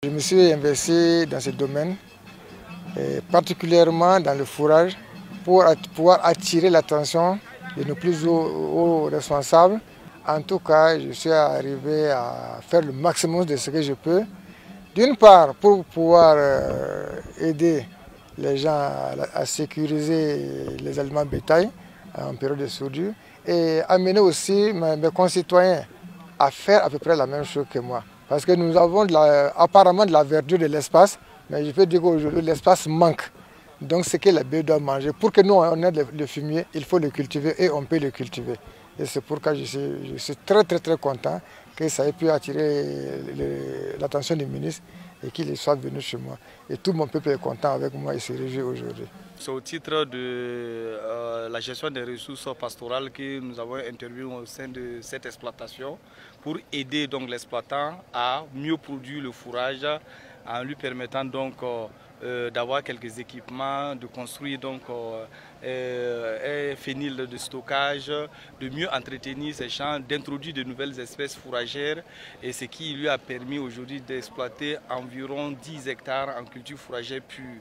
Je me suis investi dans ce domaine, particulièrement dans le fourrage, pour pouvoir attirer l'attention de nos plus hauts responsables. En tout cas, je suis arrivé à faire le maximum de ce que je peux. D'une part, pour pouvoir aider les gens à sécuriser les aliments bétail en période de soudure et amener aussi mes concitoyens à faire à peu près la même chose que moi. Parce que nous avons apparemment de la verdure de l'espace, mais je peux dire qu'aujourd'hui l'espace manque. Donc ce que les bœufs doivent manger, pour que nous on ait le fumier, il faut le cultiver et on peut le cultiver. Et c'est pourquoi je suis très content que ça ait pu attirer l'attention du ministre et qu'il soit venu chez moi. Et tout mon peuple est content avec moi et se réjouit aujourd'hui. C'est au titre de la gestion des ressources pastorales que nous avons intervenu au sein de cette exploitation pour aider donc l'exploitant à mieux produire le fourrage en lui permettant donc d'avoir quelques équipements, de construire donc un fenil de stockage, de mieux entretenir ses champs, d'introduire de nouvelles espèces fourragères et ce qui lui a permis aujourd'hui d'exploiter environ 10 hectares en culture fourragère pure.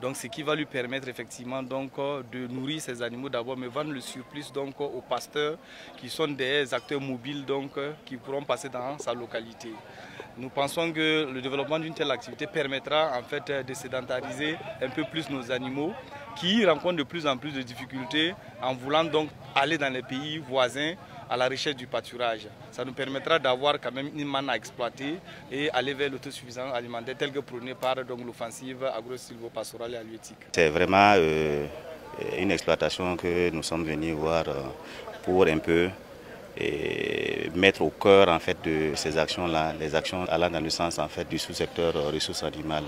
Donc ce qui va lui permettre effectivement donc de nourrir ces animaux d'abord, mais vendre le surplus donc aux pasteurs qui sont des acteurs mobiles donc qui pourront passer dans sa localité. Nous pensons que le développement d'une telle activité permettra en fait de sédentariser un peu plus nos animaux qui rencontrent de plus en plus de difficultés en voulant donc aller dans les pays voisins à la recherche du pâturage. Ça nous permettra d'avoir quand même une manne à exploiter et aller vers l'autosuffisance alimentaire telle que prônée par l'offensive agro-silvopastorale et halieutique. C'est vraiment une exploitation que nous sommes venus voir pour un peu mettre au cœur en fait de ces actions-là, les actions allant dans le sens en fait du sous-secteur ressources animales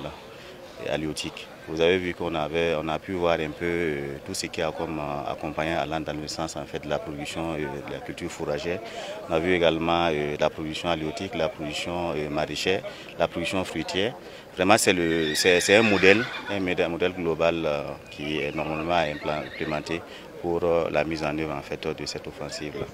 et halieutiques. Vous avez vu on a pu voir un peu tout ce qui a comme accompagné allant dans le sens en fait de la production de la culture fourragère. On a vu également la production halieutique, la production maraîchère, la production fruitière. Vraiment c'est un modèle global qui est normalement implémenté pour la mise en œuvre en fait de cette offensive-là.